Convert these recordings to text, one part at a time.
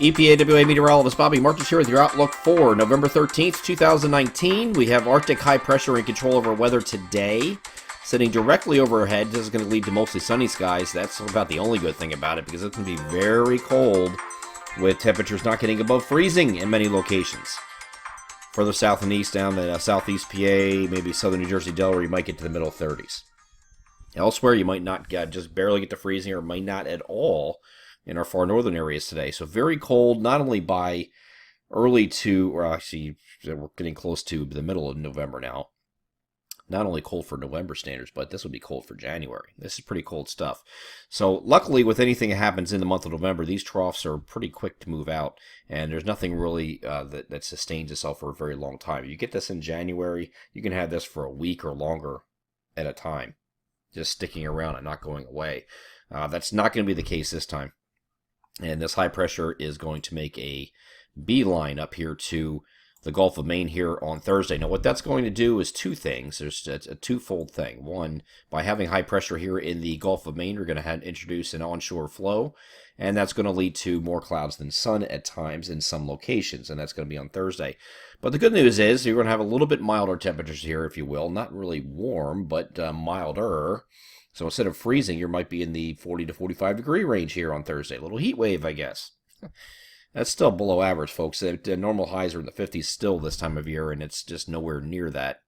EPAWA meteorologist Bobby Martins here with your outlook for November 13th, 2019. We have Arctic high pressure in control over weather today, sitting directly overhead. This is going to lead to mostly sunny skies. That's about the only good thing about it, because it's going to be very cold with temperatures not getting above freezing in many locations. Further south and east, down the southeast PA, maybe southern New Jersey, Delaware, you might get to the middle 30s. Elsewhere, you might not just barely get to freezing, or might not at all in our far northern areas today. So very cold, not only by early to, or actually we're getting close to the middle of November now. Not only cold for November standards, but this would be cold for January. This is pretty cold stuff. So luckily, with anything that happens in the month of November, these troughs are pretty quick to move out, and there's nothing really that sustains itself for a very long time. You get this in January, you can have this for a week or longer at a time, just sticking around and not going away. That's not going to be the case this time. And this high pressure is going to make a beeline up here to the Gulf of Maine here on Thursday. Now, what that's going to do is two things. There's a twofold thing. One, by having high pressure here in the Gulf of Maine, we're going to introduce an onshore flow, and that's going to lead to more clouds than sun at times in some locations, and that's going to be on Thursday. But the good news is you're going to have a little bit milder temperatures here, if you will. Not really warm, but milder. So instead of freezing, you might be in the 40 to 45 degree range here on Thursday. A little heat wave, I guess. That's still below average, folks. The normal highs are in the 50s still this time of year, and it's just nowhere near that.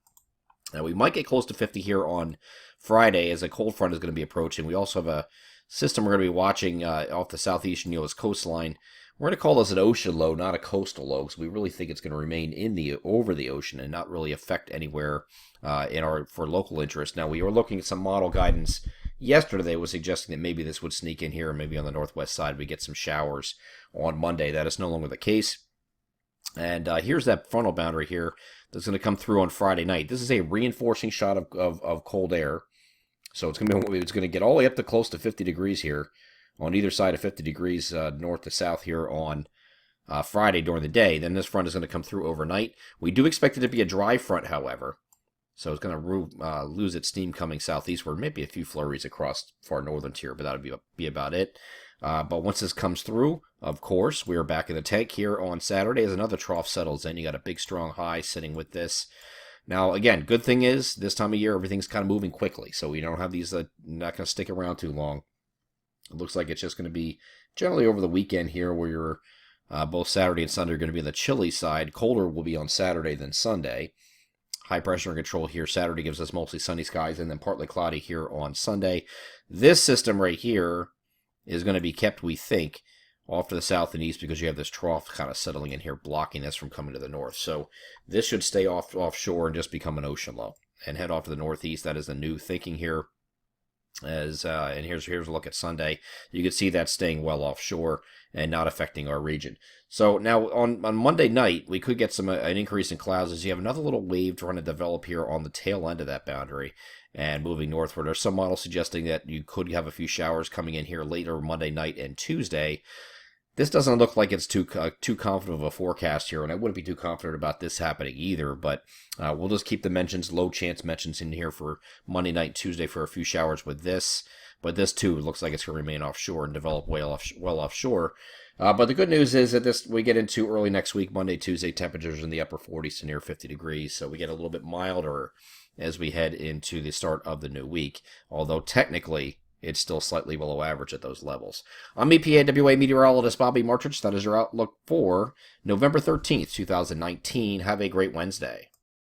Now, we might get close to 50 here on Friday as a cold front is going to be approaching. We also have a system we're going to be watching off the southeastern U.S. coastline. We're going to call this an ocean low, not a coastal low, because we really think it's going to remain over the ocean and not really affect anywhere for local interest. Now, we were looking at some model guidance yesterday that was suggesting that maybe this would sneak in here, and maybe on the northwest side we get some showers on Monday. That is no longer the case. And here's that frontal boundary here that's going to come through on Friday night. This is a reinforcing shot of cold air. So it's going to get all the way up to close to 50 degrees here on either side of 50 degrees north to south here on Friday during the day. Then this front is going to come through overnight. We do expect it to be a dry front, however. So it's going to lose its steam coming southeastward. Maybe a few flurries across far northern tier, but that would be about it. But once this comes through, of course, we are back in the tank here on Saturday as another trough settles in. You got a big, strong high sitting with this. Now, again, good thing is this time of year, everything's kind of moving quickly. So we don't have these not going to stick around too long. It looks like it's just going to be generally over the weekend here where you're both Saturday and Sunday are going to be on the chilly side. Colder will be on Saturday than Sunday. High pressure and control here. Saturday gives us mostly sunny skies and then partly cloudy here on Sunday. This system right here is going to be kept, we think, off to the south and east because you have this trough kind of settling in here, blocking this from coming to the north. So this should stay offshore and just become an ocean low and head off to the northeast. That is the new thinking here. And here's a look at Sunday. You can see that staying well offshore and not affecting our region. So now on Monday night, we could get an increase in clouds as you have another little wave trying to develop here on the tail end of that boundary and moving northward. There's some models suggesting that you could have a few showers coming in here later Monday night and Tuesday. This doesn't look like it's too confident of a forecast here, and I wouldn't be too confident about this happening either, but we'll just keep the low chance mentions in here for Monday night and Tuesday for a few showers with this. But this, too, looks like it's going to remain offshore and develop well offshore. But the good news is that we get into early next week, Monday, Tuesday, temperatures in the upper 40s to near 50 degrees, so we get a little bit milder as we head into the start of the new week, although technically it's still slightly below average at those levels. I'm EPAWA meteorologist Bobby Martins. That is your outlook for November 13th, 2019. Have a great Wednesday.